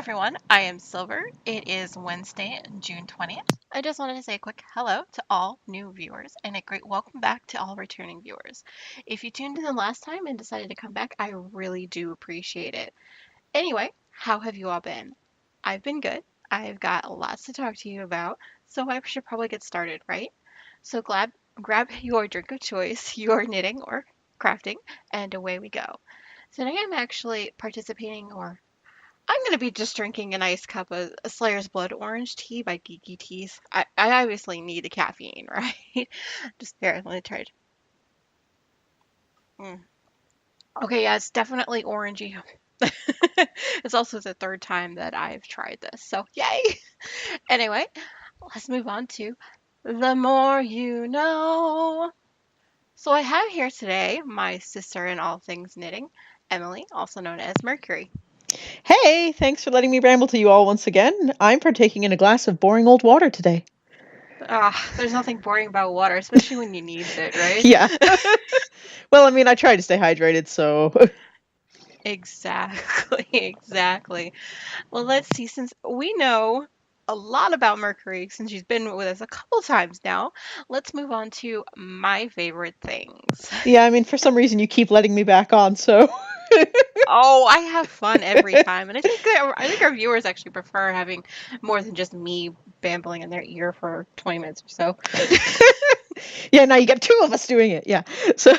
everyone, I am Silver. It is Wednesday, June 20th. I just wanted to say a quick hello to all new viewers and a great welcome back to all returning viewers. If you tuned in the last time and decided to come back, I really do appreciate it. Anyway, how have you all been? I've been good. I've got lots to talk to you about, so I should probably get started, right? So grab your drink of choice, your knitting or crafting, and away we go. Today I'm actually participating or I'm gonna be just drinking a nice cup of Slayer's Blood orange tea by Geeky Teas. I obviously need the caffeine, right? Just there, let me try it. Mm. Okay, yeah, it's definitely orangey. It's also the third time that I've tried this, so yay! Anyway, let's move on to the more you know. So I have here today my sister in all things knitting, Emily, also known as Mercury. Hey, thanks for letting me ramble to you all once again. I'm partaking in a glass of boring old water today. There's nothing boring about water, especially when you need it, right? Yeah. Well, I mean, I try to stay hydrated, so. Exactly, exactly. Well, let's see, since we know a lot about Mercury, since she's been with us a couple times now, let's move on to my favorite things. Yeah, I mean, for some reason you keep letting me back on, so. Oh, I have fun every time, and I think our viewers actually prefer having more than just me bambling in their ear for 20 minutes or so. Yeah, now you got two of us doing it, yeah. So.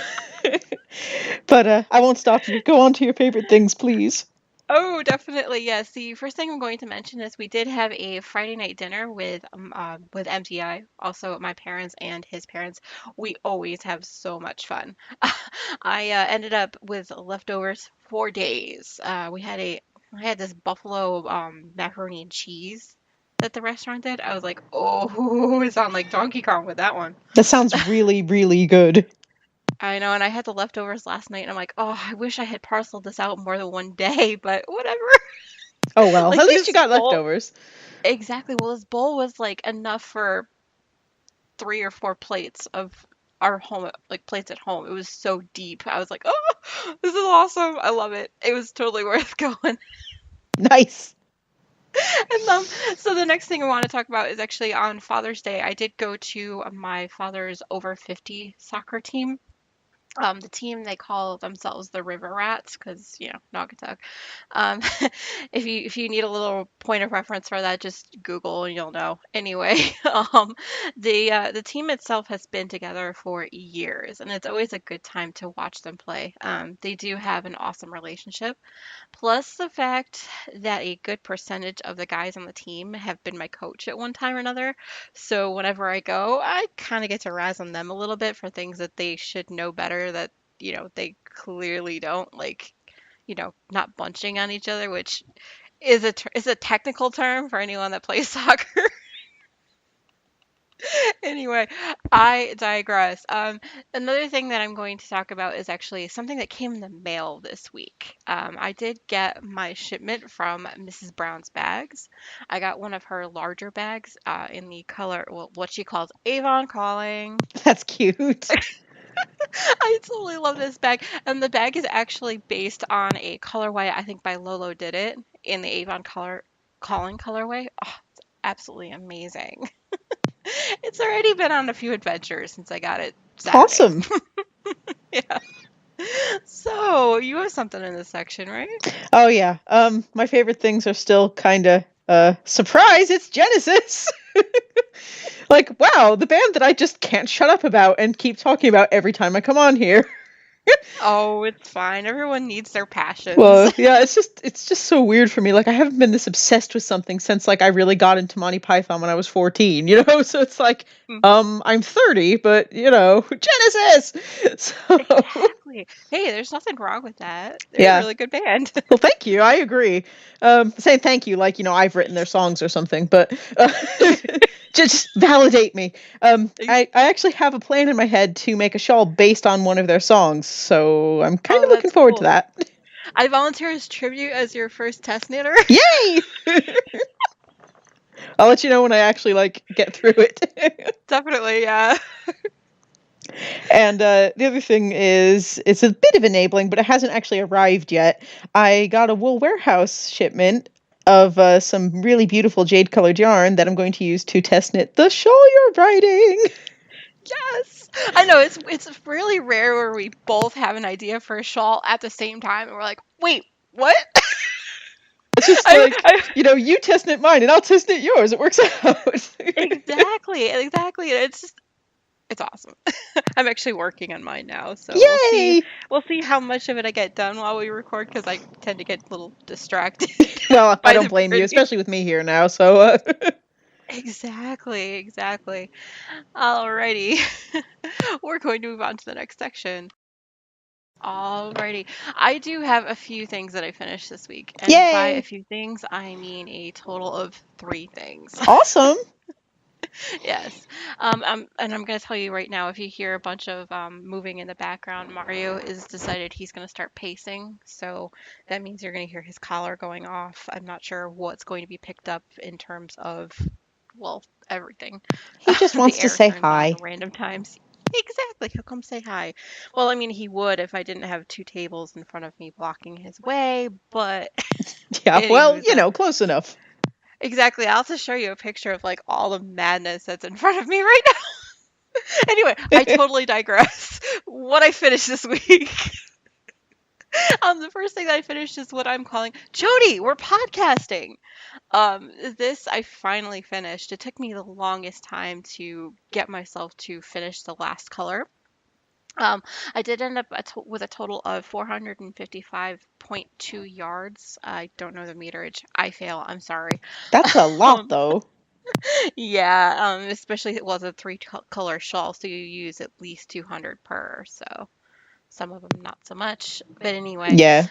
But I won't stop you. Go on to your favorite things, please. Oh, definitely. Yes. The first thing I'm going to mention is we did have a Friday night dinner with MTI, also my parents and his parents. We always have so much fun. I ended up with leftovers for days. I had this buffalo macaroni and cheese that the restaurant did. I was like, oh, it sounded like Donkey Kong with that one. That sounds really, really good. I know, and I had the leftovers last night, and I'm like, oh, I wish I had parceled this out more than one day, but whatever. Oh well, Like at least you this got bowl. leftovers. Exactly. Well, this bowl was like enough for 3 or 4 plates of our home, like plates at home. It was so deep. I was like, oh, this is awesome. I love it. It was totally worth going. Nice. And so the next thing I want to talk about is actually on Father's Day. I did go to my father's over 50 soccer team. The team they call themselves the River Rats because Naugatuck. Um, if you need a little point of reference for that, just Google and you'll know. Anyway, the team itself has been together for years, and it's always a good time to watch them play. They do have an awesome relationship. Plus the fact that a good percentage of the guys on the team have been my coach at one time or another. So whenever I go, I kind of get to razz on them a little bit for things that they should know better that, they clearly don't, like, not bunching on each other, which is a technical term for anyone that plays soccer. Anyway, I digress. Another thing that I'm going to talk about is actually something that came in the mail this week. I did get my shipment from Mrs. Brown's bags. I got one of her larger bags in the color, well, what she calls Avon Calling. That's cute. I totally love this bag. And the bag is actually based on a colorway, I think by Lolo did it in the Avon Calling colorway. Oh, it's absolutely amazing. It's already been on a few adventures since I got it Saturday. Awesome. Yeah. So you have something in this section, right? Oh yeah. My favorite things are still kind of surprise, it's Genesis. Like, wow, the band that I just can't shut up about and keep talking about every time I come on here. Oh, it's fine. Everyone needs their passions. Well, yeah, it's just so weird for me. Like I haven't been this obsessed with something since like I really got into Monty Python when I was 14, you know? So it's like Mhm. I'm 30, but Genesis. So Exactly. Hey, there's nothing wrong with that. They're a yeah. really good band. Well, thank you. I agree. Saying thank you, like I've written their songs or something, but just validate me. I actually have a plan in my head to make a shawl based on one of their songs, so I'm kind Oh, of looking that's forward to cool. that. I volunteer as tribute as your first test knitter. Yay! I'll let you know when I actually get through it. Definitely, yeah. And the other thing is, it's a bit of enabling, but it hasn't actually arrived yet. I got a Wool Warehouse shipment of some really beautiful jade colored yarn that I'm going to use to test knit the shawl you're writing. Yes. I know it's really rare where we both have an idea for a shawl at the same time and we're like, "Wait, what?" It's just I, like, I you test knit mine and I'll test knit yours. It works out. exactly, exactly. It's awesome. I'm actually working on mine now, so Yay! we'll see how much of it I get done while we record because I tend to get a little distracted Well, I by don't the blame you, printing. especially with me here now. So, Exactly, exactly. Alrighty. We're going to move on to the next section. Alrighty. I do have a few things that I finished this week, and by a yay! few things, I mean a total of three things. Awesome. Yes. And I'm going to tell you right now, if you hear a bunch of moving in the background, Mario is decided he's going to start pacing. So that means you're going to hear his collar going off. I'm not sure what's going to be picked up in terms of, well, everything. He just The wants to air say turns on hi. at random times. Exactly. He'll come say hi. Well, I mean, he would if I didn't have two tables in front of me blocking his way, but Yeah, well, anywho, so close enough. exactly. I'll just show you a picture of like all the madness that's in front of me right now. Anyway, I totally digress. What I finished this week. The first thing that I finished is what I'm calling Jody, we're podcasting. This I finally finished. It took me the longest time to get myself to finish the last color. Um, I did end up with a total of 455.2 yards. I don't know the meterage. I fail. I'm sorry. That's a lot, Um, though. yeah, especially it was a color shawl, so you use at least 200 per. So some of them not so much. But anyway, Yeah.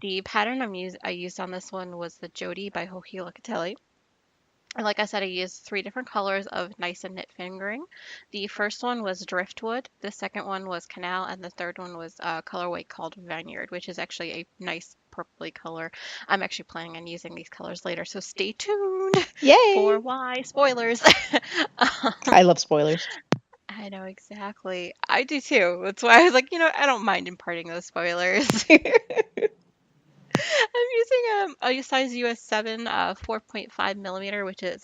the pattern I used on this one was the Jody by Hohi Locatelli. And like I said, I used three different colors of nice and knit fingering. The first one was driftwood, the second one was canal, and the third one was a colorway called vineyard, which is actually a nice purpley color. I'm actually planning on using these colors later, so stay tuned for Yay! why. Spoilers. I love spoilers. I know exactly. I do too. That's why I was like, I don't mind imparting those spoilers. I'm using a size US 7, 4.5 millimeter, which is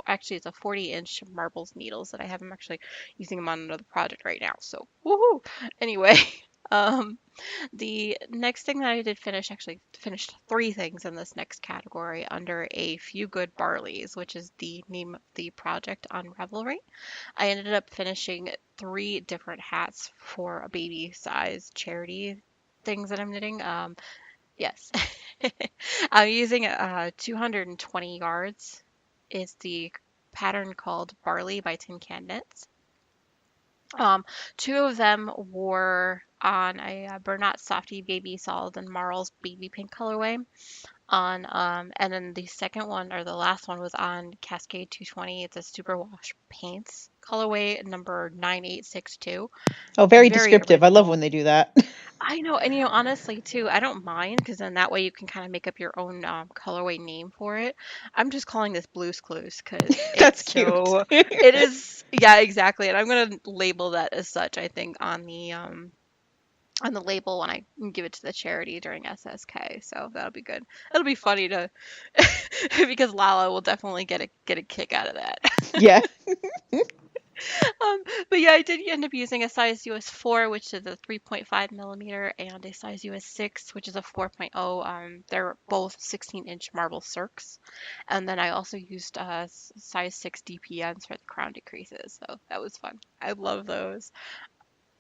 actually it's a 40-inch marbles needles that I have. I'm actually using them on another project right now. So woohoo! Anyway, um, the next thing that I did finish, actually finished three things in this next category under a few good barleys, which is the name of the project on Ravelry. I ended up finishing three different hats for a baby size charity things that I'm knitting. Yes. I'm using 220 yards is the pattern called Barley by Tin Can Knits. Two of them were on a Bernat Softy Baby Solid and Marl's Baby Pink colorway. And then the second one or the last one was on Cascade 220. It's a superwash paints colorway number 9862. Oh, very Very descriptive. I love when original. they do that. I know, and honestly too, I don't mind because then that way you can kind of make up your own colorway name for it. I'm just calling this Blue's Clues because That's it's cute. so, it is, yeah, exactly, and I'm gonna label that as such. I think on the label when I give it to the charity during SSK, so that'll be good. It'll be funny to because Lala will definitely get a kick out of that. Yeah. Um, but yeah, I did end up using a size US 4, which is a 3.5 millimeter, and a size US 6, which is a 4.0. They're both 16-inch marble circs. And then I also used size 6 DPNs for the crown decreases, so that was fun. I love those.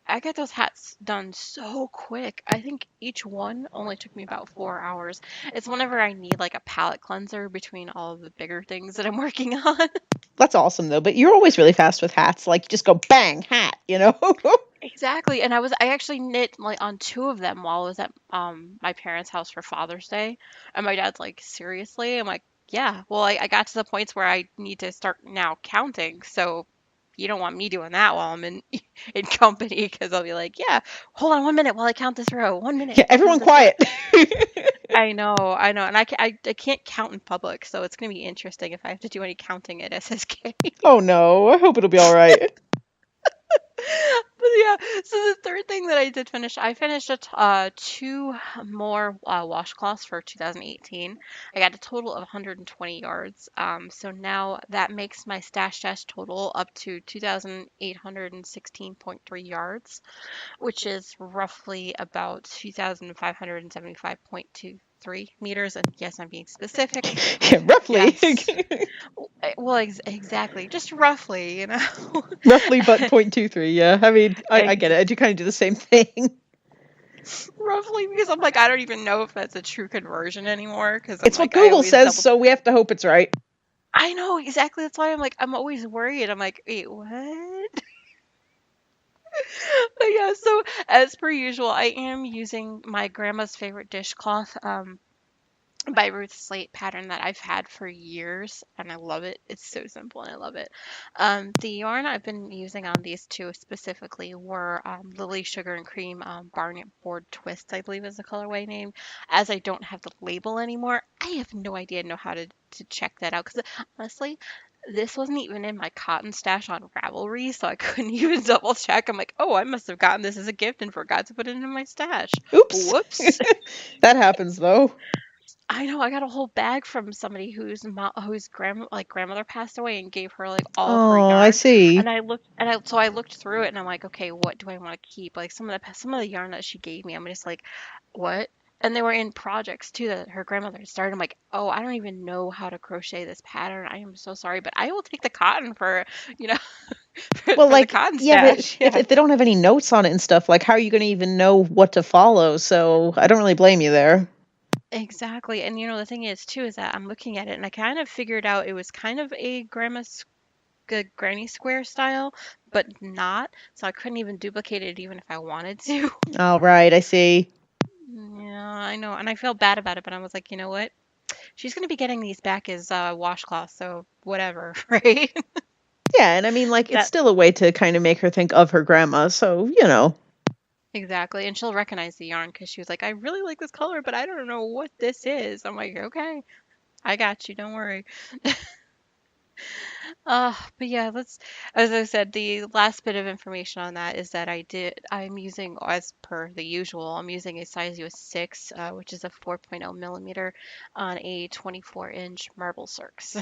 I got those hats done so quick. I think each one only took me about 4 hours. It's whenever I need like a palette cleanser between all of the bigger things that I'm working on. That's awesome, though. But you're always really fast with hats. Like, you just go bang, hat. Exactly, and I actually knit like on two of them while I was at my parents' house for Father's Day, and my dad's like, seriously? I'm like, yeah. Well, I got to the points where I need to start now counting, so you don't want me doing that while I'm in in company because I'll be like, yeah, hold on 1 minute while I count this row. 1 minute Yeah, while I count everyone this row. quiet. I know, and I can't count in public, so it's gonna be interesting if I have to do any counting at SSK. Oh no, I hope it'll be all right. But yeah, so the third thing that I did finish, I finished two more washcloths for 2018. I got a total of 120 yards. So now that makes my stash total up to 2,816.3 yards, which is roughly about 2,575.23 meters. And yes, I'm being specific. Yeah, roughly. Yes. Well, exactly. Just roughly, you know. Roughly, but 0.23. Yeah, I mean, I get it. I do kind of do the same thing. Roughly, because I'm like, I don't even know if that's a true conversion anymore. Because I'm It's what like, I Google always says, double. so we have to hope it's right. I know exactly. That's why I'm like, I'm always worried. I'm like, wait, what? But yeah, so as per usual, I am using my grandma's favorite dishcloth. By Ruth Slate pattern that I've had for years, and I love it. It's so simple, and I love it. The yarn I've been using on these two specifically were Lily Sugar and Cream Barnet Board Twist, I believe is the colorway name. As I don't have the label anymore, I have no idea know how to check that out because honestly, this wasn't even in my cotton stash on Ravelry, so I couldn't even double check. I'm like, oh, I must have gotten this as a gift and forgot to put it in my stash. Oops. Whoops. That happens, though. I know I got a whole bag from somebody whose grandmother passed away and gave her like all her Oh, I yarn. see. And I looked through it and I'm like, okay, what do I want to keep? Like some of the yarn that she gave me, I'm just like, what? And they were in projects too that her grandmother had started. I'm like, oh, I don't even know how to crochet this pattern. I am so sorry, but I will take the cotton for, you know, Well, for the like, cotton yeah, but stash. if, Yeah. if they don't have any notes on it and stuff, like, how are you going to even know what to follow? So I don't really blame you there. Exactly. And the thing is too is that I'm looking at it and I kind of figured out it was kind of a good granny square style, but not. So I couldn't even duplicate it even if I wanted to. All right, I see. Yeah, I know. And I felt bad about it, but I was like, you know what? She's going to be getting these back as washcloths, so whatever, right? Yeah, and I mean, like, it's That still a way to kind of make her think of her grandma. So, you know. exactly. And she'll recognize the yarn because she was like, I really like this color, but I don't know what this is. I'm like, okay, I got you. Don't worry. But yeah, as I said, the last bit of information on that is that I'm using, as per the usual, I'm using a size US 6, which is a 4.0 millimeter on a 24-inch marble circs.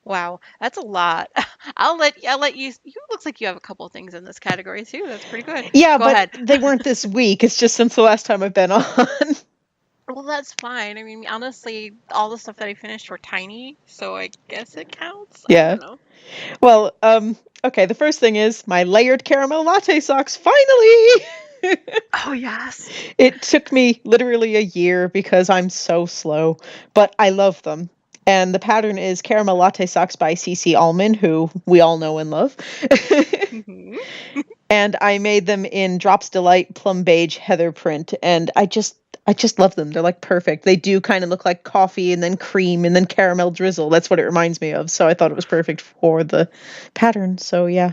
Wow, that's a lot. I'll let you, looks like you have a couple things in this category too. That's pretty good. Yeah, Go but ahead. they weren't this week. It's just since the last time I've been on. Well, that's fine. I mean, honestly, all the stuff that I finished were tiny, so I guess it counts. I Yeah. don't know. Well, okay, the first thing is my layered caramel latte socks, finally! Oh, yes. It took me literally a year because I'm so slow, but I love them. And the pattern is Caramel Latte Socks by CC Allman, who we all know and love. Hmm. And I made them in Drops Delight Plum Beige Heather print, and I just love them. They're like perfect. They do kind of look like coffee and then cream and then caramel drizzle. That's what it reminds me of. So I thought it was perfect for the pattern. So yeah.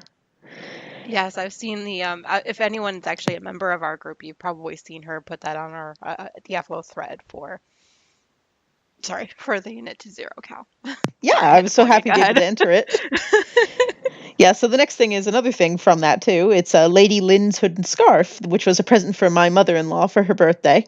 Yes, I've seen if anyone's actually a member of our group, you've probably seen her put that on our the FLO thread for the Knit to Zero cow. Yeah, Sorry, I I had to was so plug it. happy Go to be able ahead. to enter it. Yeah, so the next thing is another thing from that too. It's Lady Lynn's Hood and Scarf, which was a present from my mother-in-law for her birthday.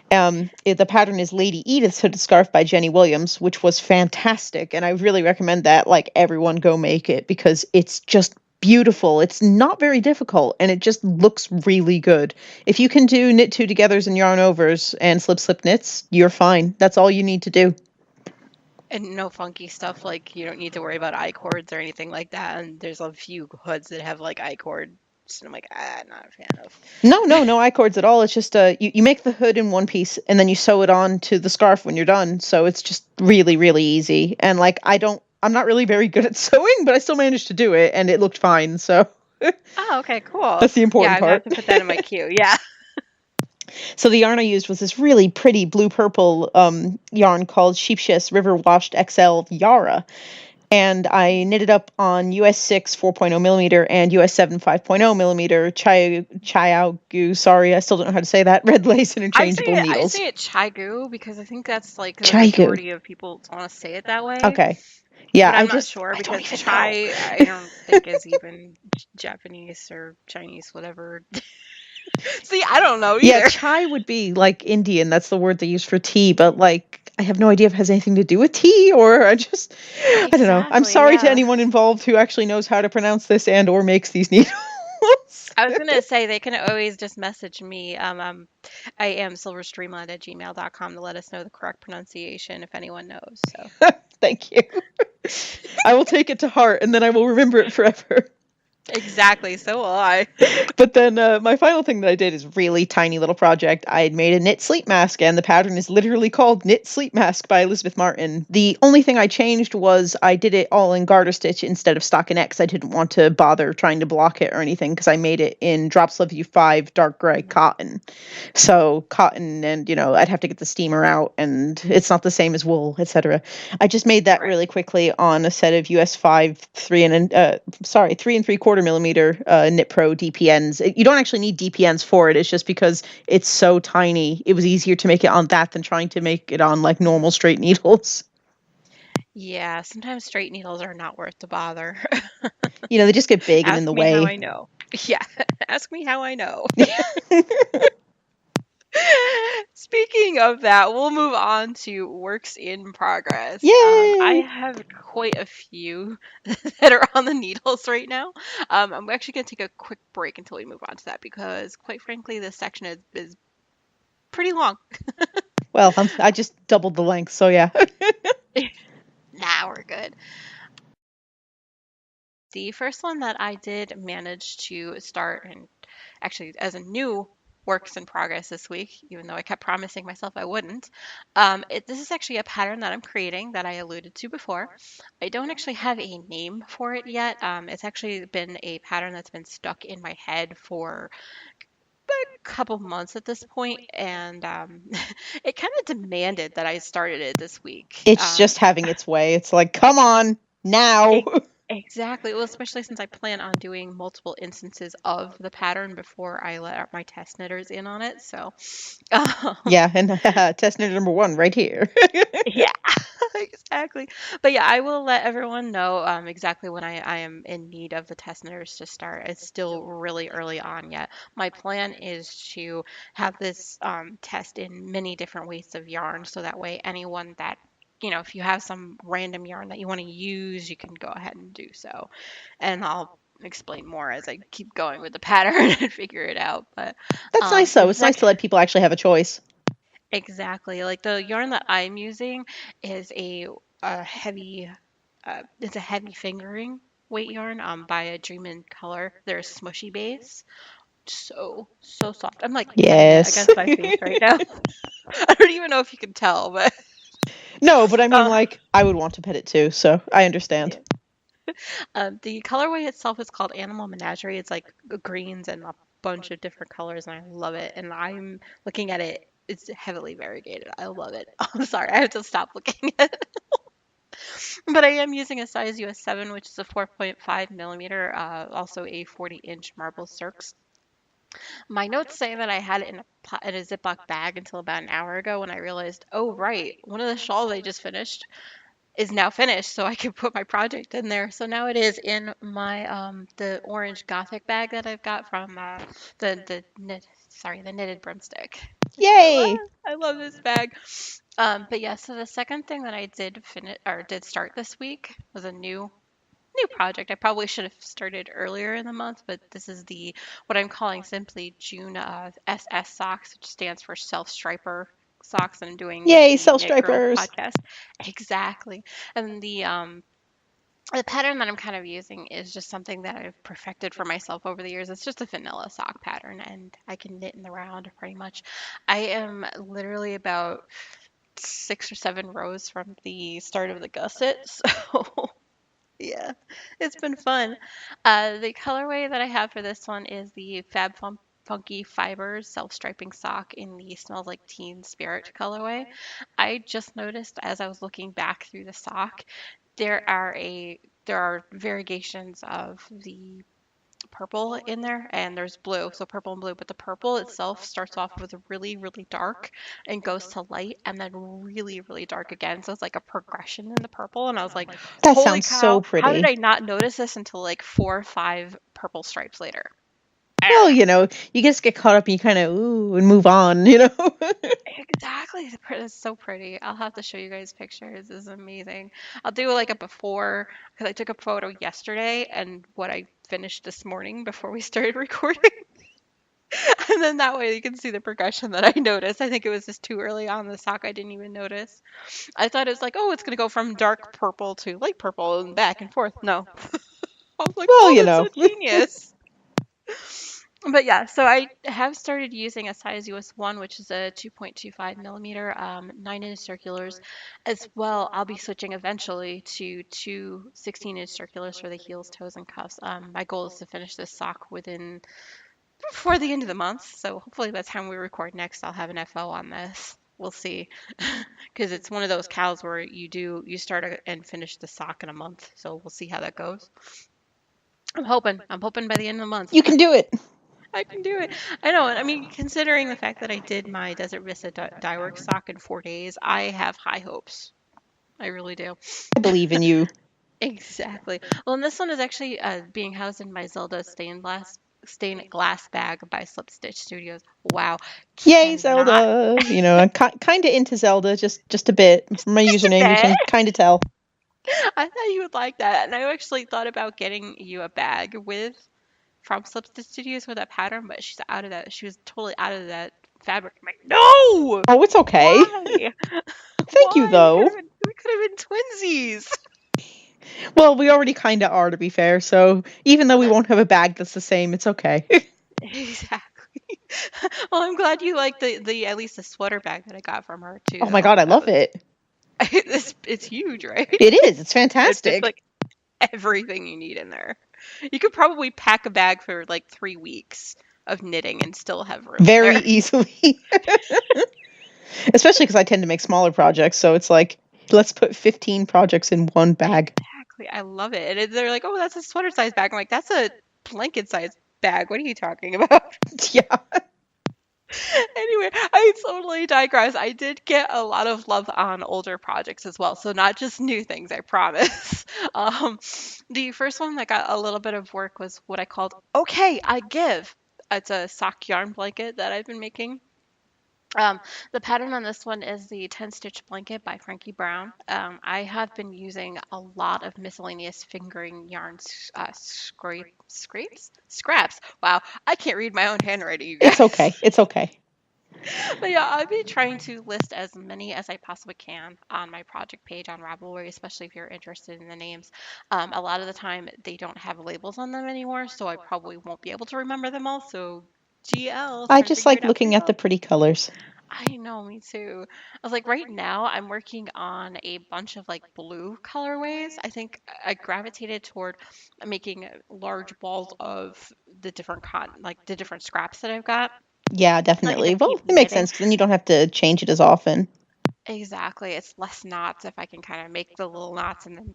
The pattern is Lady Edith's Hooded Scarf by Jenny Williams, which was fantastic, and I really recommend that like everyone go make it because it's just beautiful. It's not very difficult, and it just looks really good. If you can do knit two togethers and yarn overs and slip knits, you're fine. That's all you need to do. And no funky stuff like you don't need to worry about I cords or anything like that. And there's a few hoods that have like I cords, and I'm like, not a fan of. No I cords at all. It's just you make the hood in one piece and then you sew it on to the scarf when you're done. So it's just really, really easy. And like I'm not really very good at sewing, but I still managed to do it and it looked fine. So Oh, okay, cool. that's the Yeah, important I'm gonna have part. to put that in my queue. Yeah. So the yarn I used was this really pretty blue purple yarn called Sheepsheas River Washed XL Yara. And I knitted up on US 6 4.0 millimeter and US 7 5.0 millimeter Chiaogu. Sorry, I still don't know how to say that. Red lace interchangeable I needles. say it chaigu because I think that's like the Chiaogu. majority of people want to say it that way. Okay. Yeah, But I'm not sure I don't because even know. chai, I don't think is even Japanese or Chinese, whatever. See, I don't know Yeah, either. chai would be like Indian. That's the word they use for tea, but like I have no idea if it has anything to do with tea or I don't know. I'm Exactly, sorry to yeah. anyone involved who actually knows how to pronounce this and or makes these needles. I was gonna say they can always just message me. I am silverstreamlet@gmail.com to let us know the correct pronunciation if anyone knows. So Thank you. I will take it to heart and then I will remember it forever. exactly, so will I. But then my final thing that I did is really tiny little project. I had made a knit sleep mask, and the pattern is literally called Knit Sleep Mask by Elizabeth Martin. The only thing I changed was I did it all in garter stitch instead of stockinette because I didn't want to bother trying to block it or anything because I made it in Drops Love You 5 dark gray Mhm. cotton. So cotton and, I'd have to get the steamer out and it's not the same as wool, etc. I just made that Right. really quickly on a set of US 5 3 and 3/4 millimeter Knit Pro DPNs. You don't actually need DPNs for it. It's just because it's so tiny. It was easier to make it on that than trying to make it on like normal Mhm. straight needles. Yeah, sometimes straight needles are not worth the bother. They just get big and in Ask the me how way. I know. Yeah, ask me how I know. Speaking of that, we'll move on to works in progress. I Yay! have quite a few that are on the needles right now. I'm actually going to take a quick break until we move on to that because, quite frankly, this section is pretty long. Well, I just doubled the length, so yeah. Nah, we're good. The first one that I did manage to start, and actually as a new works in progress this week, even though I kept promising myself I wouldn't. This is actually a pattern that I'm creating that I alluded to before. I don't actually have a name for it yet. It's actually been a pattern that's been stuck in my head for a couple months at this point, and it kind of demanded that I started it this week. It's just having its way. It's like, come on, now. E Exactly. Well, especially since I plan on doing multiple instances of the pattern before I let my test knitters in on it. So, um, Yeah, and test knit number one right here. yeah, exactly. But yeah, I will let everyone know exactly when I am in need of the test knitters to start. It's still really early on yet. My plan is to have this test in many different weights of yarn, so that way anyone that if you have some random yarn that you want to use, you can go ahead and do so. And I'll explain more as I keep going with the pattern and figure it out. But That's nice, though. this It's is nice to let people actually have a choice. exactly like the yarn that I'm using is a heavy, it's a heavy fingering weight yarn by a Dream in Color. They're a smushy base. So soft. I'm like petting it Yes. against my face right now. I don't even know if you can tell, but No, but I mean, uh, like, I would want to pet it too, so I understand. yeah. The colorway itself is called Animal Menagerie. It's like greens and a bunch of different colors, and I love it. And I'm looking at it. It's heavily variegated. I love it. I'm sorry, I have to stop looking at it. But I am using a size US 7, which is a 4.5 millimeter, also a 40-inch marble circs. My notes say that I had it in a Ziploc bag until about an hour ago when I realized, oh, right, one of the shawls I just finished is now finished, so I can put my project in there. So now it is in my the orange gothic bag that I've got from the knitted broomstick, which I Yay! love. I love this bag. But yeah, so the second thing that I did finish or did start this week was a new project. I probably should have started earlier in the month, but this is the what I'm calling simply June SS socks, which stands for self striper socks. And I'm doing Yay, the self Knit Girl stripers! podcast. Exactly. And the pattern that I'm kind of using is just something that I've perfected for myself over the years. It's just a vanilla sock pattern, and I can knit in the round pretty much. I am literally about 6 or 7 rows from the start of the gusset, so yeah, it's been fun. The colorway that I have for this one is the Funky Fibers self-striping sock in the Smells Like Teen Spirit colorway. I just noticed as I was looking back through the sock, there are variegations of the purple in there and there's blue, so purple and blue, but the purple itself starts off with really, really dark and goes to light and then really, really dark again. So it's like a progression in the purple. And I was like, That holy sounds so cow, how did pretty. I not notice this until like 4 or 5 purple stripes later? Well, Ah, you just get caught up and you kind of ooh and move on. exactly. It's so pretty. I'll have to show you guys pictures. This is amazing. I'll do like a before because I took a photo yesterday and what I finished this morning before we started recording. And then that way you can see the progression that I noticed. I think it was just too early on in the sock. I didn't even notice. I thought it was like, oh, it's going to go from dark purple to light purple and back and forth. No. I was like, Well, oh, that's so genius. But yeah, so I have started using a size US 1, which is a 2.25 millimeter, 9-inch circulars. As well, I'll be switching eventually to two 16-inch circulars for the heels, toes, and cuffs. My goal is to finish this sock within before the end of the month. So hopefully by the time we record next, I'll have an FO on this. We'll see, because it's one of those cows where you start and finish the sock in a month. So we'll see how that goes. I'm hoping by the end of the month. you can do it. I can do it. I know. I mean, considering the fact that I did my Desert Vista dye work sock in 4 days, I have high hopes. I really do. I believe in you. Exactly. Well, and this one is actually being housed in my Zelda stained glass bag by Slip Stitch Studios. Wow, Yay, cannot Zelda. I'm kind of into Zelda, just a bit. From my just a username, you bit. can kind of tell. I thought you would like that, and I actually thought about getting you a bag with from Slip Stitch Studios with that pattern, but she's out of that. She was totally out of that fabric. I'm like, no, Oh, it's okay. why? Thank you, Why? though. We could have been twinsies. Well, we already kind of are, to be fair, so even though we won't have a bag that's the same, it's okay. Exactly. Well, I'm glad you like the at least the sweater bag that I got from her too, Oh my though. god, I That love was it. it's huge, right? It is. It's It fits fantastic. like everything you need in there. You could probably pack a bag for like 3 weeks of knitting and still have room in Very there. easily. Especially because I tend to make smaller projects, so it's like, let's put 15 projects in one bag. Exactly. I love it. And they're like, "Oh, that's a sweater size bag." I'm like, "That's a blanket size bag. What are you talking about?" Yeah. Anyway, I totally digress. I did get a lot of love on older projects as well, so not just new things, I promise. Um, the first one that got a little bit of work was what I called "Okay, I Give." It's a sock yarn blanket that I've been making. The pattern on this one is the 10 stitch blanket by Frankie Brown. I have been using a lot of miscellaneous fingering yarns, scraps. Wow, I can't read my own handwriting, you It's guys. okay. It's okay. But yeah, I'll be trying to list as many as I possibly can on my project page on Ravelry, especially if you're interested in the names. A lot of the time, they don't have labels on them anymore, so I probably won't be able to remember them all. So, GL, I try to just figure like it out for looking at the yourself. pretty colors. I know, me too. I was like, right now, I'm working on a bunch of like blue colorways. I think I gravitated toward making large balls of the different like the different scraps that I've got. Yeah, I'm gonna definitely. Well, keep it makes knitting. sense because then you don't have to change it as often. Exactly. It's less knots if I can kind of make the little knots and then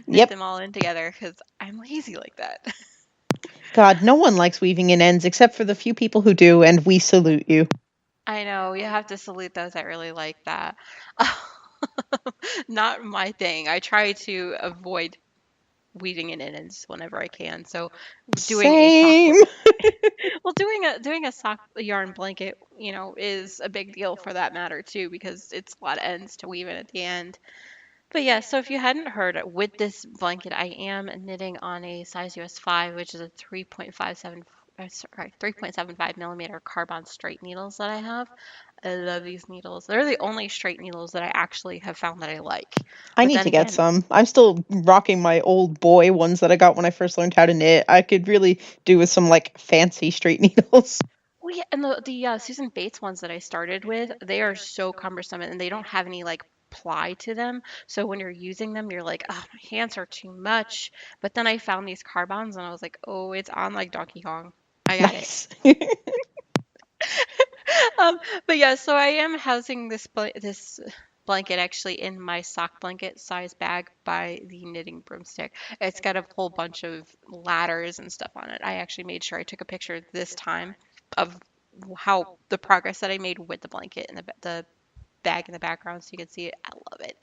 knit Yep. them all in together because I'm lazy like that. God, no one likes weaving in ends except for the few people who do, and we salute you. I know, you have to salute those that really like that. Not my thing. I try to avoid weaving in ends whenever I can. So doing a sock Same. well doing a sock yarn blanket, is a big deal for that matter too because it's a lot of ends to weave in at the end. But yeah, so if you hadn't heard, with this blanket, I am knitting on a size US 5, which is a 3.75 millimeter carbon straight needles that I have. I love these needles. They're the only straight needles that I actually have found that I like. I But need then to get again, some. I'm still rocking my old boy ones that I got when I first learned how to knit. I could really do with some like fancy straight needles. well, yeah, and the Susan Bates ones that I started with, they are so cumbersome and they don't have any like ply to them. So when you're using them, you're like, oh, my hands are too much. But then I found these carbons and I was like, oh, it's on like Donkey Kong. I got it. Nice. Um, but yeah, so I am housing this. blanket actually in my sock blanket size bag by the Knitting Broomstick. It's got a whole bunch of ladders and stuff on it. I actually made sure I took a picture this time of how the progress that I made with the blanket and the bag in the background so you can see it. I love it.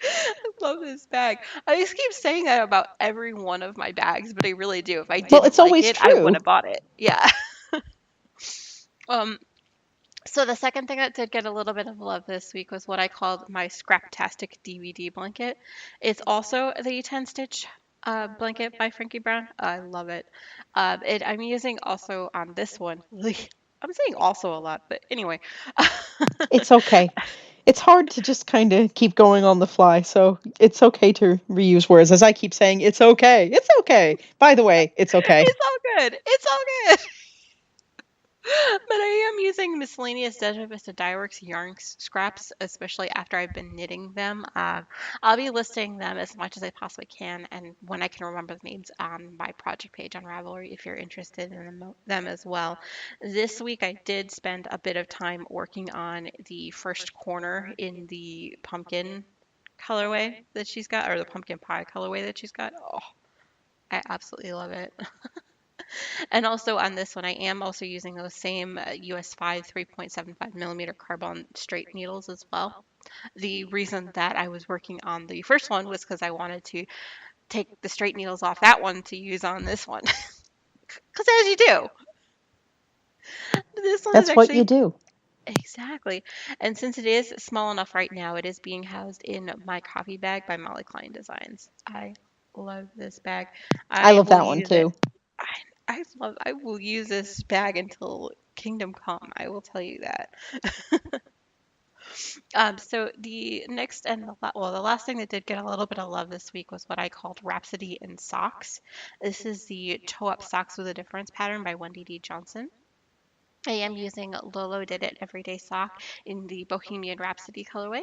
I love this bag. I just keep saying that about every one of my bags, but I really do. If I Well, didn't it's like always it, I wouldn't true. have bought it. Yeah. Um, so the second thing that did get a little bit of love this week was what I called my Scraptastic DVD blanket. It's also the 10 stitch blanket by Frankie Brown. I love it. I'm using also on this one. I'm saying also a lot, but anyway. It's okay. It's hard to just kind of keep going on the fly, so it's okay to reuse words. As I keep saying, it's okay. It's okay. By the way, it's okay. It's all good. It's all good. But I am using miscellaneous Dead Vista Dyeworks yarn scraps, especially after I've been knitting them. I'll be listing them as much as I possibly can, and when I can remember the names on my project page on Ravelry, if you're interested in them as well. This week I did spend a bit of time working on the first corner in the pumpkin colorway that she's got, or the pumpkin pie colorway that she's got. Oh, I absolutely love it. And also on this one, I am also using those same US 5 3.75 millimeter carbon straight needles as well. The reason that I was working on the first one was because I wanted to take the straight needles off that one to use on this one. Because as you do, this one is That's what you actually do. exactly. And since it is small enough right now, it is being housed in my coffee bag by Molly Klein Designs. I love this bag. I I love will that one use it. too. I will use this bag until kingdom come. I will tell you that. So the next and the last thing that did get a little bit of love this week was what I called Rhapsody in Socks. This is the toe up socks with a difference pattern by Wendy D. Johnson. I am using Lolo Did It Everyday Sock in the Bohemian Rhapsody colorway.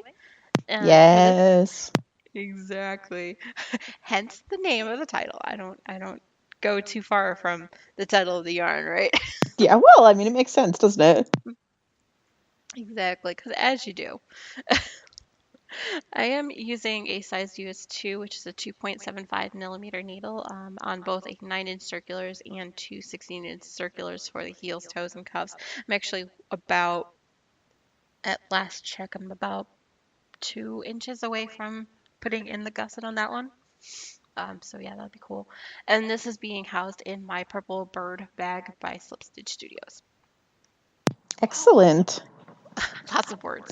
For this, Yes. exactly. Hence the name of the title. I don't go too far from the title of the yarn, right? Yeah, well, I mean, it makes sense, doesn't it? Exactly, because as you do. I am using a size US2, which is a 2.75 millimeter needle on both a 9-inch circulars and two 16-inch circulars for the heels, toes, and cuffs. I'm actually about, at last check, I'm about 2 inches away from putting in the gusset on that one. So yeah, that'd be cool. And this is being housed in my purple bird bag by Slip Stitch Studios. Excellent. Lots of words.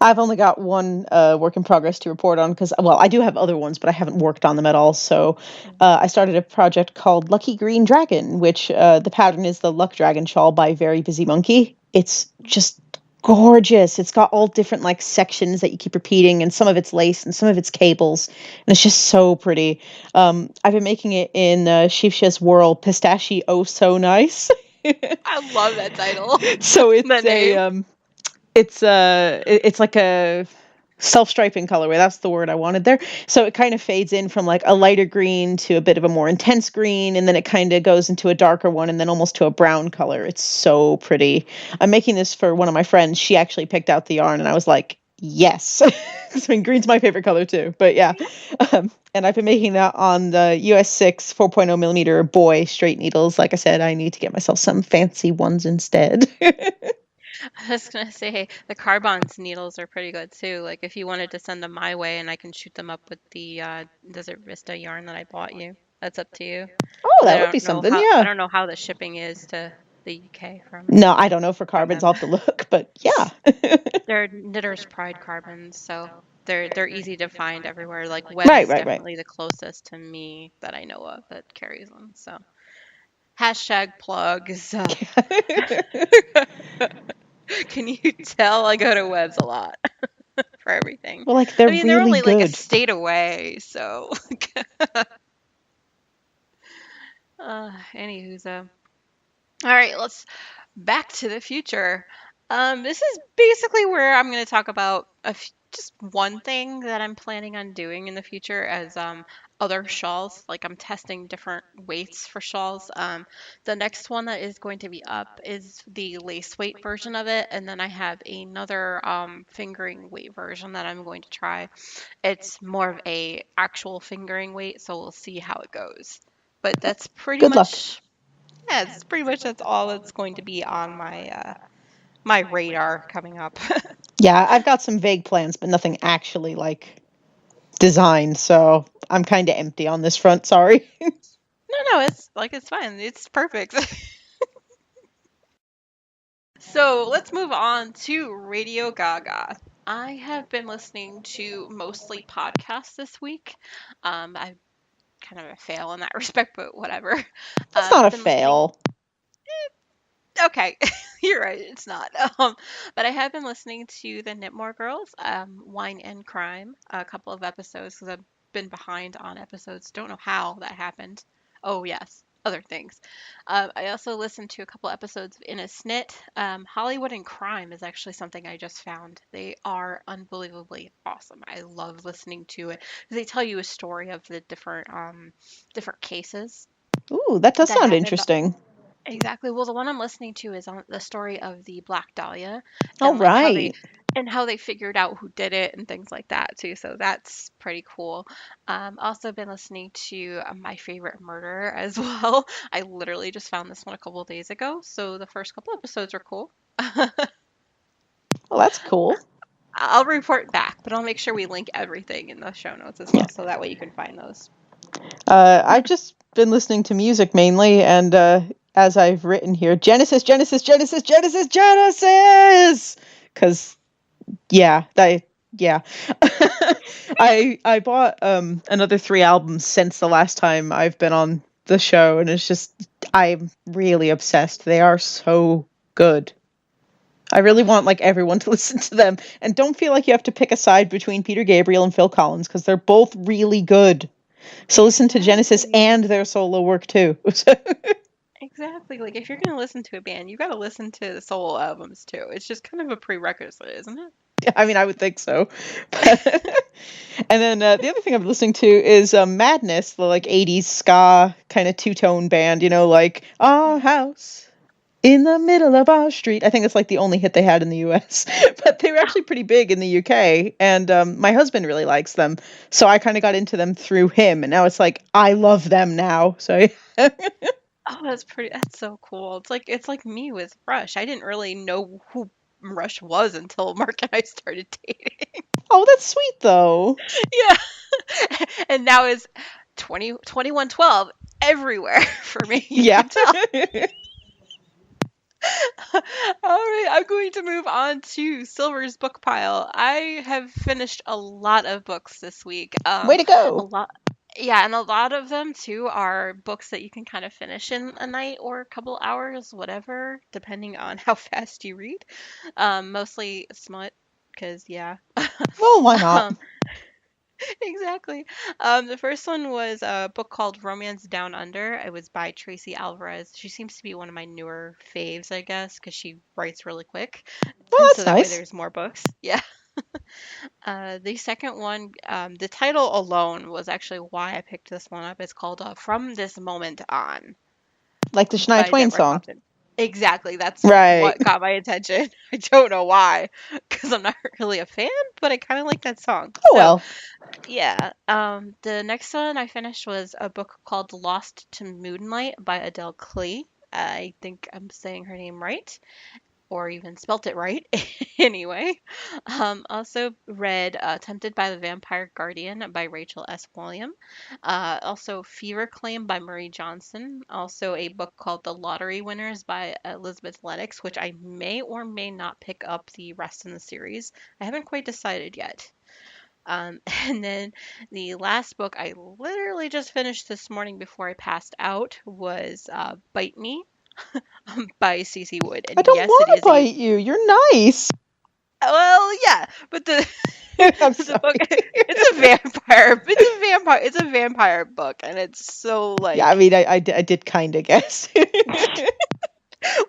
I've only got one work in progress to report on because, well, I do have other ones, but I haven't worked on them at all. So I started a project called Lucky Green Dragon, which the pattern is the Luck Dragon Shawl by Very Busy Monkey. It's just gorgeous. It's got all different like sections that you keep repeating, and some of it's lace and some of it's cables, and it's just so pretty. I've been making it in Shifsha's Whirl Pistachio Oh So Nice. I love that title. So The it's a name. it's like a self-striping colorway. That's the word I wanted there. So it kind of fades in from like a lighter green to a bit of a more intense green, and then it kind of goes into a darker one and then almost to a brown color. It's so pretty. I'm making this for one of my friends. She actually picked out the yarn and I was like, yes. I mean, green's my favorite color too, but yeah. And I've been making that on the US 6 4.0 millimeter boy straight needles. Like I said, I need to get myself some fancy ones instead. I was gonna say the carbons needles are pretty good too. Like if you wanted to send them my way, and I can shoot them up with the Desert Vista yarn that I bought you. That's up to you. Oh, Because that would be something. I Yeah. don't know how the shipping is to the UK No, I don't know for from carbons. them. I'll have to look, but yeah. They're Knitter's Pride carbons, so they're easy to find everywhere. Like Webs Right, is right, right. definitely the closest to me that I know of that carries them. So hashtag plugs. Can you tell I go to Webs a lot for everything? Well, like they're I mean, they're really only like a good. state away, so anywho's all right, let's back to the future. This is basically where I'm going to talk about just one thing that I'm planning on doing in the future as other shawls. Like I'm testing different weights for shawls. The next one that is going to be up is the lace weight version of it, and then I have another fingering weight version that I'm going to try. It's more of a actual fingering weight, so we'll see how it goes. But that's pretty Good luck. much yeah, it's pretty much that's all that's going to be on my radar coming up. Yeah, I've got some vague plans, but nothing actually like designed, so I'm kind of empty on this front. Sorry. No, it's like it's fine. It's perfect. So let's move on to Radio Gaga. I have been listening to mostly podcasts this week. I'm kind of a fail in that respect, but whatever. That's not a I've been listening. fail. Okay, you're right. It's not. But I have been listening to the Knitmore Girls, Wine and Crime, a couple of episodes because I've been behind on episodes. Don't know how that happened. Oh yes, other things. I also listened to a couple episodes of In a Snit. Hollywood and Crime is actually something I just found. They are unbelievably awesome. I love listening to it. They tell you a story of the different cases Ooh, that does that sound happened. interesting. Exactly. Well, the one I'm listening to is on the story of the Black Dahlia All and like right. how they figured out who did it and things like that too. So that's pretty cool. Also been listening to My Favorite Murder as well. I literally just found this one a couple of days ago, so the first couple episodes are cool. Well, that's cool. I'll report back, but I'll make sure we link everything in the show notes as Yeah. well, so that way you can find those. I've just been listening to music mainly, and as I've written here, Genesis, Genesis, Genesis, Genesis, Genesis, because yeah. I bought another 3 albums since the last time I've been on the show, and it's just I'm really obsessed. They are so good. I really want like everyone to listen to them, and don't feel like you have to pick a side between Peter Gabriel and Phil Collins because they're both really good. So listen to Genesis Exactly. and their solo work too. Exactly. Like if you're gonna listen to a band, you gotta listen to the solo albums too. It's just kind of a prerequisite, isn't it? I mean, I would think so. And then the other thing I'm listening to is Madness, the like 80s ska kind of two-tone band, like Our House in the Middle of Our Street. I think that's like the only hit they had in the US. But they were actually pretty big in the UK, and my husband really likes them. So I kind of got into them through him, and now it's like I love them now. So Oh, that's so cool. It's like me with Rush. I didn't really know who Rush was until Mark and I started dating. oh, that's sweet though. Yeah. And now is 2112 everywhere for me, you Yeah. can tell. All right, I'm going to move on to Silver's book pile. I have finished a lot of books this week. Way to A go. lot Yeah, and a lot of them too are books that you can kind of finish in a night or a couple hours, whatever, depending on how fast you read. Mostly smut, because yeah. Well, why not? Um, exactly. The first one was a book called Romance Down Under. It was by Tracy Alvarez. She seems to be one of my newer faves, I guess, because she writes really quick. Well, And so that's that way nice. there's more books. Yeah. The second one, the title alone was actually why I picked this one up. It's called From This Moment On Like the Shania by Twain Deborah song. Compton. Exactly, that's Right. what got my attention. I don't know why, because I'm not really a fan, but I kind of like that song. Oh So, well. yeah. The next one I finished was a book called Lost to Moonlight by Adele Klee. I think I'm saying her name right or even spelt it right. Anyway, also read Tempted by the Vampire Guardian by Rachel S. William. Also Fever Claim by Marie Johnson. Also a book called The Lottery Winners by Elizabeth Lennox, which I may or may not pick up the rest in the series. I haven't quite decided yet. And then the last book I literally just finished this morning before I passed out was Bite Me by Cece Wood. I And don't yes, it want to is a bite you. You're nice. well, yeah, but the I'm the book sorry. it's a vampire book, and it's so Yeah, I like mean, I did kind of guess.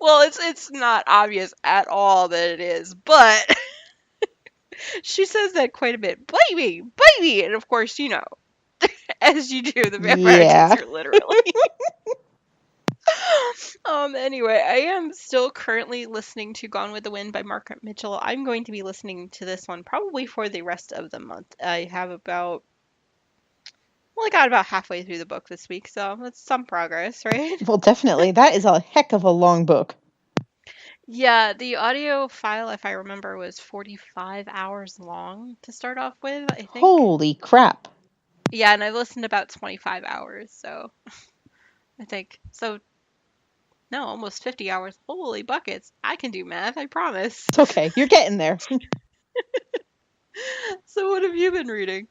well, it's not obvious at all that it is, but She says that quite a bit. Bite me, bite me, and of course, as you do, the vampire takes Yeah. her literally. Anyway, I am still currently listening to Gone with the Wind by Margaret Mitchell. I'm going to be listening to this one probably for the rest of the month. I got about halfway through the book this week, so that's some progress, right? Well, definitely. That is a heck of a long book. Yeah, the audio file, if I remember, was 45 hours long to start off with, I think. Holy crap. Yeah, and I've listened about 25 hours, so I think. So, no, almost 50 hours. Holy buckets. I can do math, I promise. It's okay. You're getting there. So, what have you been reading?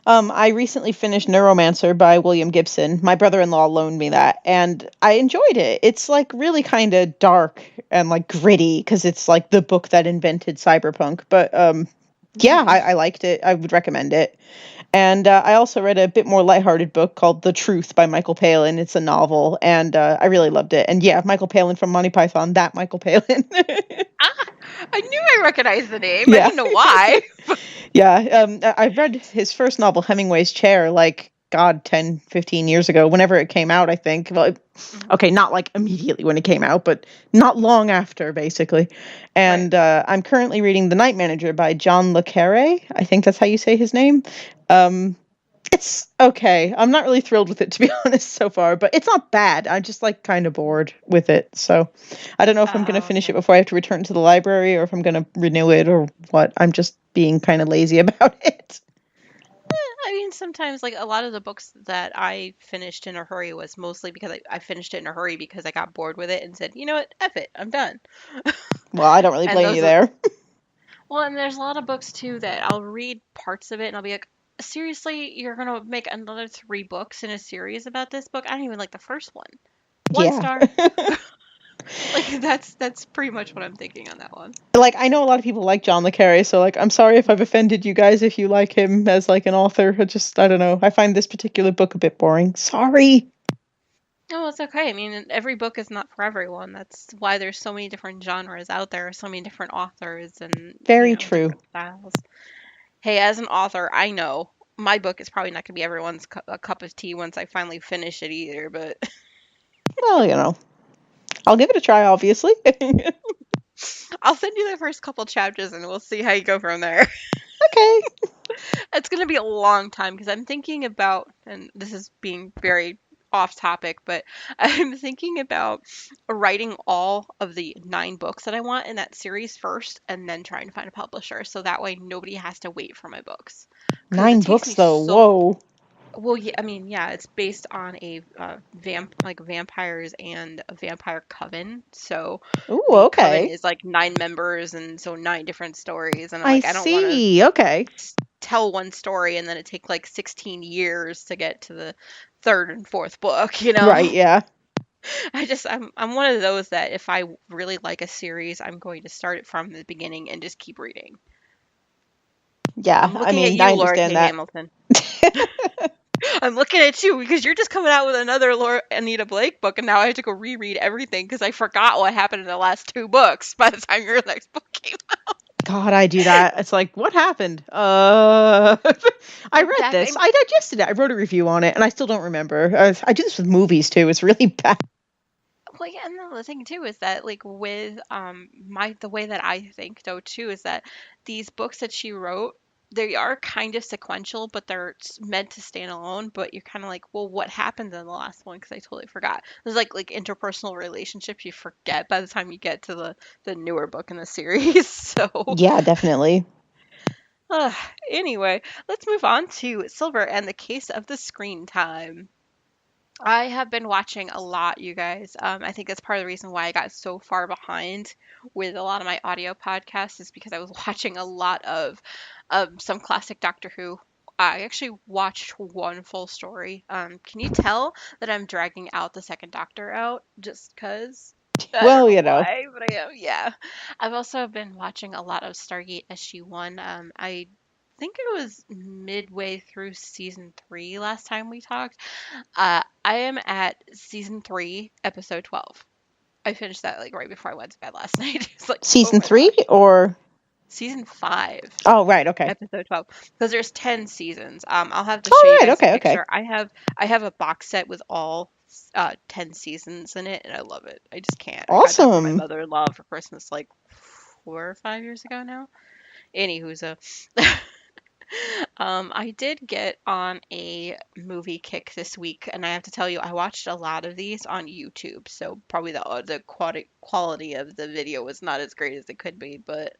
I recently finished Neuromancer by William Gibson. My brother-in-law loaned me that, and I enjoyed it. It's like really kind of dark and like gritty because it's like the book that invented cyberpunk. But yeah, Hmm. I liked it. I would recommend it. And I also read a bit more lighthearted book called The Truth by Michael Palin. It's a novel, and I really loved it. And yeah, Michael Palin from Monty Python, that Michael Palin. Ah, I knew I recognized the name. I Yeah. didn't know why. Yeah, I read his first novel, Hemingway's Chair, like, God, 10, 15 years ago, whenever it came out, I think. Well, Mhm. okay, not like immediately when it came out, but not long after, basically. Right. And I'm currently reading The Night Manager by John Le Carre. I think that's how you say his name. Um, it's okay. I'm not really thrilled with it, to be honest, so far, but it's not bad. I'm just like kind of bored with it. So I don't know if I'm going to Oh, finish it okay. before I have to return to the library or if I'm going to renew it or what. I'm just being kind of lazy about it. I mean, sometimes, like, a lot of the books that I finished in a hurry was mostly because I finished it in a hurry because I got bored with it and said, you know what, F it, I'm done. Well, I don't really And blame you those there. Well, and there's a lot of books too that I'll read parts of it and I'll be like, seriously, you're gonna make another 3 books in a series about this book? I don't even like the first one. One Yeah. star. Like that's pretty much what I'm thinking on that one. Like, I know a lot of people like John Le Carre, so like I'm sorry if I've offended you guys if you like him as like an author. I don't know. I find this particular book a bit boring. Sorry. No, it's okay. I mean, every book is not for everyone. That's why there's so many different genres out there, so many different authors and, Very true. different styles. Hey, as an author, I know my book is probably not going to be everyone's a cup of tea once I finally finish it either, but Well, I'll give it a try, obviously. I'll send you the first couple chapters and we'll see how you go from there. Okay. It's going to be a long time because I'm thinking about, and this is being very off topic, but I'm thinking about writing all of the 9 books that I want in that series first and then trying to find a publisher. So that way nobody has to wait for my books. Because it Nine takes books, me though. so. Whoa. Well, yeah, I mean, yeah, it's based on a like vampires and a vampire coven. So Ooh, the coven okay. is like 9 members, and so 9 different stories. And I'm I like, I don't want to see. Okay. tell one story and then it take like 16 years to get to the third and fourth book, you Right, know? yeah. I'm one of those that if I really like a series, I'm going to start it from the beginning and just keep reading. Yeah, I'm I looking at mean, I you, Laura understand K. that. Hamilton. I'm looking at you because you're just coming out with another Laura Anita Blake book, and now I have to go reread everything because I forgot what happened in the last 2 books by the time your next book came God, I do that. It's like, what happened? I out. read Exactly. this. I digested it. I wrote a review on it, and I still don't remember. I do this with movies too. It's really bad. Well, yeah, and the thing too is that like with my the way that I think though too is that these books that she wrote, they are kind of sequential, but they're meant to stand alone. But you're kind of like, well, what happened in the last one? Because I totally forgot. There's like interpersonal relationships you forget by the time you get to the newer book in the series. So, Yeah, definitely. uh, anyway, let's move on to Silver and the Case of the Screen Time. I have been watching a lot, you guys. I think that's part of the reason why I got so far behind with a lot of my audio podcasts is because I was watching a lot of some classic Doctor Who. I actually watched one full story. Can you tell that I'm dragging out the second Doctor out just 'cause? I don't Well, know why, but I am. Yeah. I've also been watching a lot of Stargate SG-1. I think it was midway through season 3 last time we talked. I am at season 3, episode 12. I finished that like right before I went to bed last night. It's like, oh season my three gosh. or season 5. Oh, right. Okay. Episode 12, because there's 10 seasons. I'll have to show Oh, you right. guys a Okay. Okay. picture. I have a box set with all 10 seasons in it, and I love it. I just can't. I got that for my Awesome. mother-in-law for Christmas like 4 or 5 years ago now. Anywho's I did get on a movie kick this week, and I have to tell you, I watched a lot of these on YouTube. So probably the quality of the video was not as great as it could be, but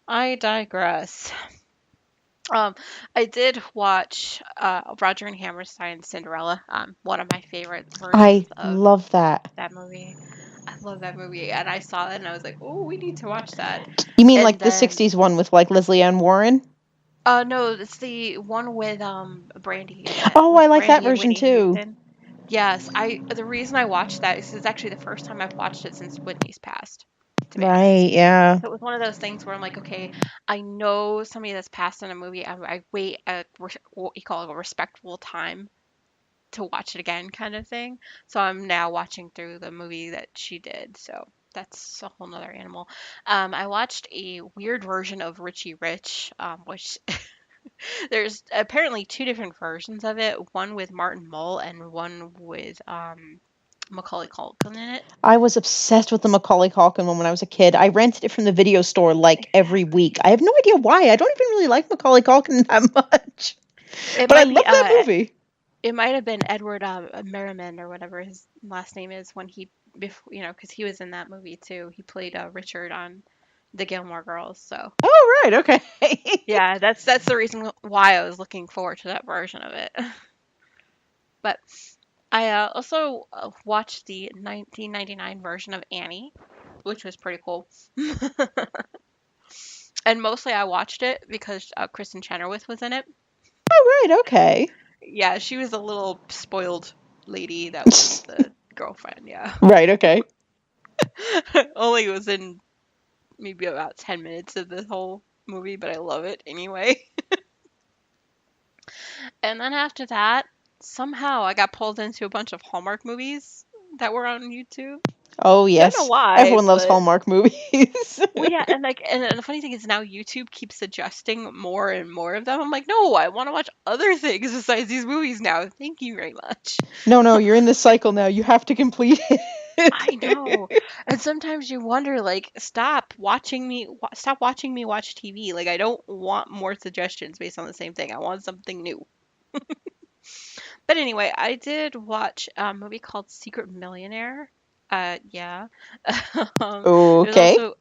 I digress. Um, I did watch Roger and Hammerstein's Cinderella, one of my favorite I versions of love that. that movie. I love that movie, and I saw it and I was like, "Oh, we need to watch that." You mean And like the then, 60s one with like Leslie Ann Warren? no, it's the one with Brandy in it, Oh, with I like that Brandy and version Whitney too. Houston. Yes, the reason I watched that is it's actually the first time I've watched it since Whitney's passed, to be honest. Right. Yeah. So it was one of those things where I'm like, okay, I know somebody that's passed in a movie. I wait what you call it, a respectable time to watch it again, kind of thing. So I'm now watching through the movie that she did. So that's a whole nother animal. I watched a weird version of Richie Rich, which there's apparently two different versions of it. One with Martin Mull and one with Macaulay Culkin in it. I was obsessed with the Macaulay Culkin one when I was a kid. I rented it from the video store like every week. Exactly. I have no idea why. I don't even really like Macaulay Culkin that much. It But I might be love that movie. it might have been Edward Merriman or whatever his last name is when he, before, because he was in that movie too. He played Richard on the Gilmore Girls. So Oh, right. Okay. yeah, that's the reason why I was looking forward to that version of it. But I also watched the 1999 version of Annie, which was pretty cool. And mostly I watched it because Kristen Chenoweth was in it. Oh, right. Okay. Yeah, she was a little spoiled lady that was the girlfriend. Yeah, Right. Okay. only was in maybe about 10 minutes of the whole movie, but I love it anyway. And then after that, somehow I got pulled into a bunch of Hallmark movies that were on YouTube. Oh, Don't know yes. why, Everyone loves but Hallmark movies. well, yeah, and like, and the funny thing is now YouTube keeps suggesting more and more of them. I'm like, no, I want to watch other things besides these movies now. Thank you very much. No, no, you're in this cycle now. You have to complete I know. it. And sometimes you wonder, like, stop watching me watch TV. Like, I don't want more suggestions based on the same thing. I want something new. But anyway, I did watch a movie called Secret Millionaire. Yeah. There's Okay. also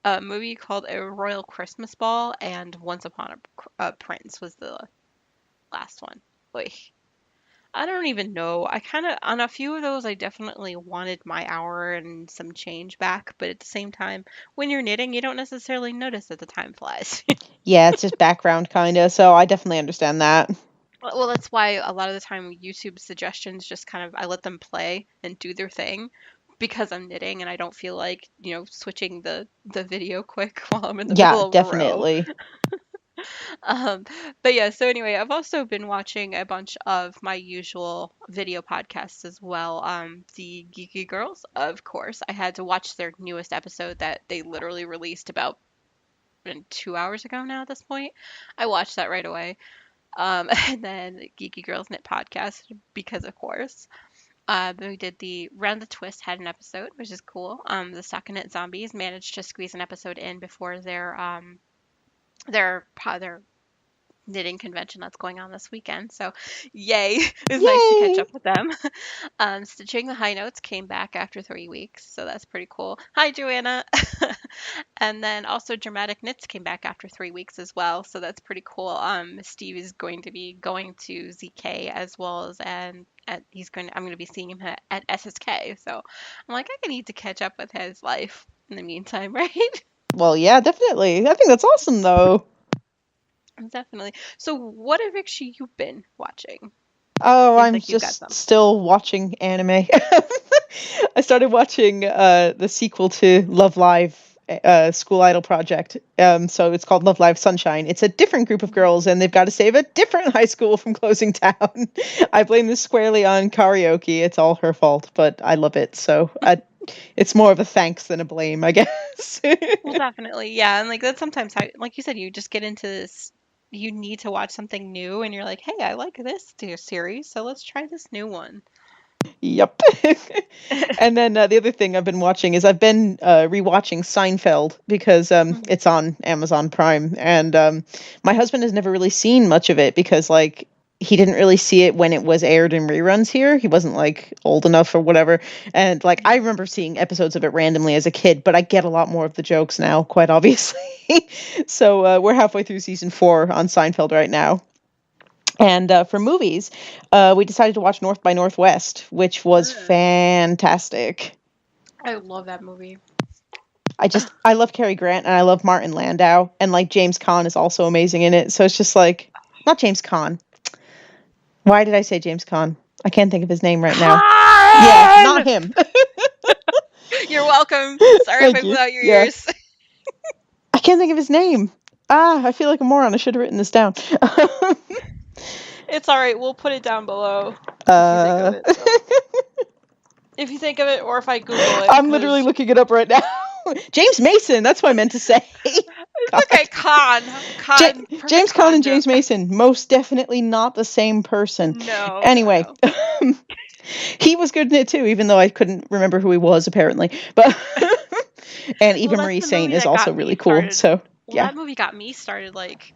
a movie called A Royal Christmas Ball, and Once Upon a Prince was the last one. Oy. I don't even know. I kind of, on a few of those, I definitely wanted my hour and some change back, but at the same time, when you're knitting, you don't necessarily notice that the time flies. Yeah, it's just background kind of. So I definitely understand that. Well, that's why a lot of the time YouTube suggestions just kind of I let them play and do their thing because I'm knitting and I don't feel like, switching the video quick while I'm in the Yeah, middle of a row. definitely. Um, but yeah, so anyway, I've also been watching a bunch of my usual video podcasts as well. The Geeky Girls, of course. I had to watch their newest episode that they literally released about 2 hours ago now at this point. I watched that right away. And then Geeky Girls Knit Podcast, because of course. We did the Round the Twist had an episode, which is cool. The Stockinette Zombies managed to squeeze an episode in before their knitting convention that's going on this weekend. So, yay! It was nice to catch Yay. up with them. Stitching the High Notes came back after 3 weeks, so that's pretty cool. Hi, Joanna. And then also Dramatic Knits came back after 3 weeks as well, so that's pretty cool. Steve is going to be going to ZK as well as and I'm going to be seeing him at SSK. So I'm like I need to catch up with his life in the meantime, right? Well, yeah, definitely. I think that's awesome, though. Definitely. So what have actually you been watching? Oh, Seems I'm like you've got just some. still watching anime. I started watching the sequel to Love Live School Idol Project. So it's called Love Live Sunshine. It's a different group of girls, and they've got to save a different high school from closing down. I blame this squarely on karaoke. It's all her fault, but I love it. So It's more of a thanks than a blame, I guess. Well, definitely, yeah, and like that's sometimes how, like you said, you just get into this. You need to watch something new, and you're like, hey, I like this series, so let's try this new one. Yep. And then the other thing I've been watching is I've been rewatching Seinfeld because Mhm. it's on Amazon Prime, and my husband has never really seen much of it because like he didn't really see it when it was aired in reruns here. He wasn't like old enough or whatever, and like I Yeah. remember seeing episodes of it randomly as a kid, but I get a lot more of the jokes now, quite obviously. So we're halfway through season 4 on Seinfeld right now. And for movies, we decided to watch North by Northwest, which was Mm. fantastic. I love that movie. I love Cary Grant and I love Martin Landau. And like James Caan is also amazing in it. So it's just like, not James Caan. Why did I say James Caan? I can't think of his name right now. Yeah, not Con! him. You're welcome. Sorry if I Thank blew you. out your Yeah. ears. I can't think of his name. I feel like a moron. I should have written this down. It's all right. We'll put it down below if you think of uh, it. So, if you think of it, or if I Google it, I'm literally because looking it up right now. James Mason. That's what I meant to say. it's God. okay. Con, perfect James Caan con and James joke. Mason, most definitely not the same person. No, no, Anyway, no. he was good in it too, even though I couldn't remember who he was apparently. But and Well, Eva that's Marie the Saint movie is that also got really me cool. started. So Well, yeah, that movie got me started like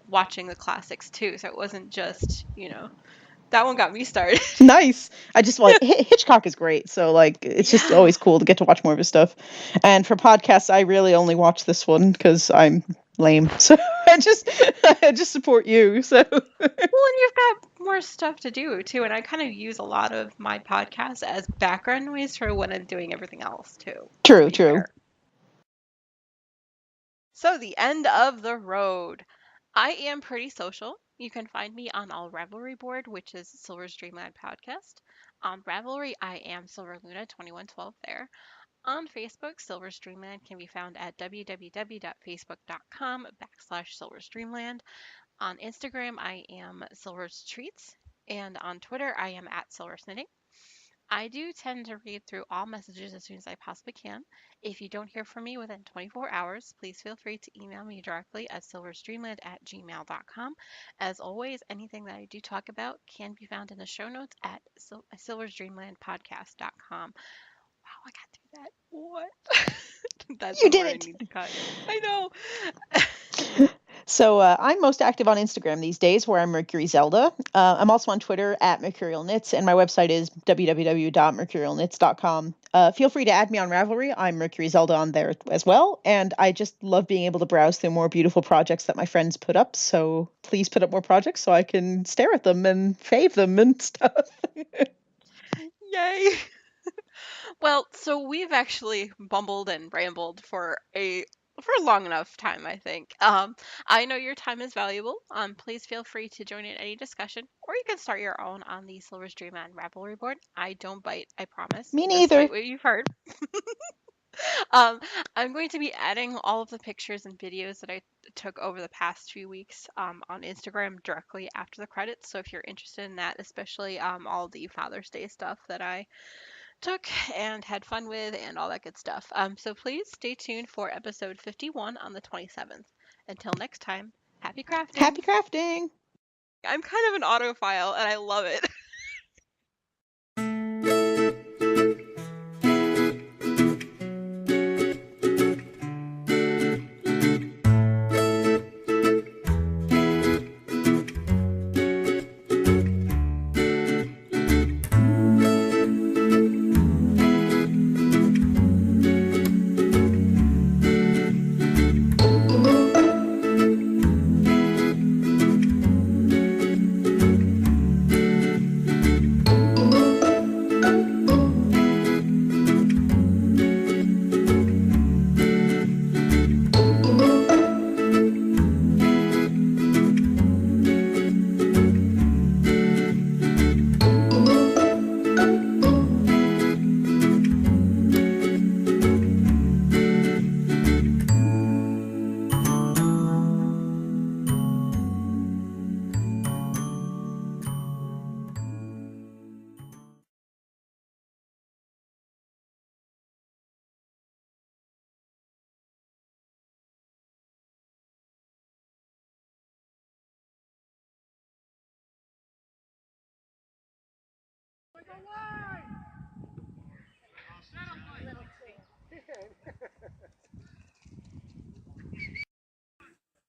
watching the classics too. So it wasn't just, that one got me started. nice. I just like Hitchcock is great. So like, it's just Yeah. always cool to get to watch more of his stuff. And for podcasts, I really only watch this one because I'm lame. So I just support you. So Well, and you've got more stuff to do too, and I kind of use a lot of my podcast as background noise for when I'm doing everything else too, to true, be true. fair. So, the end of the road. I am pretty social. You can find me on our Ravelry board, which is Silver's Dreamland Podcast. On Ravelry, I am Silver Luna 2112 there. On Facebook, Silver's Dreamland can be found at www.facebook.com/Silver's Dreamland. On Instagram, I am Silver's Treats. And on Twitter, I am at Silver's Knitting. I do tend to read through all messages as soon as I possibly can. If you don't hear from me within 24 hours, please feel free to email me directly at silverstreamland@gmail.com. As always, anything that I do talk about can be found in the show notes at silverstreamlandpodcast.com. Wow, I got through that. What? That's You the did part I it. need to cut. I know. So I'm most active on Instagram these days, where I'm Mercury Zelda. I'm also on Twitter at Mercurial Knits, and my website is www.mercurialknits.com. Feel free to add me on Ravelry. I'm Mercury Zelda on there as well, and I just love being able to browse through more beautiful projects that my friends put up. So please put up more projects so I can stare at them and fave them and stuff. Yay. Well, so we've actually bumbled and rambled for a long enough time, I think. I know your time is valuable. Please feel free to join in any discussion, or you can start your own on the Silver Stream and Ravelry board. I don't bite, I promise, Me neither. despite what you've heard. Um, I'm going to be adding all of the pictures and videos that I took over the past few weeks on Instagram directly after the credits. So if you're interested in that, especially all the Father's Day stuff that I took and had fun with and all that good stuff. So please stay tuned for episode 51 on the 27th. Until next time, happy crafting. Happy crafting. I'm kind of an autophile and I love it.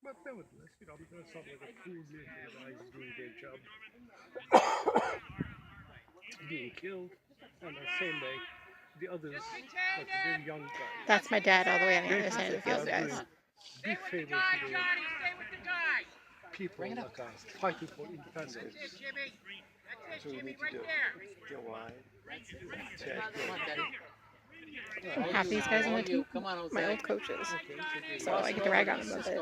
But nevertheless, that's not like a cool deal for the guys doing their job, being killed, and the same day, the others, like the very young guys, That's my dad all the way on the other side of the field, basically are guys. doing big favors to the people like fighting for independence. That's what we need to do. You know why? Ted, I'm half these guys on the team, my old coaches. So I get to rag on them a bit.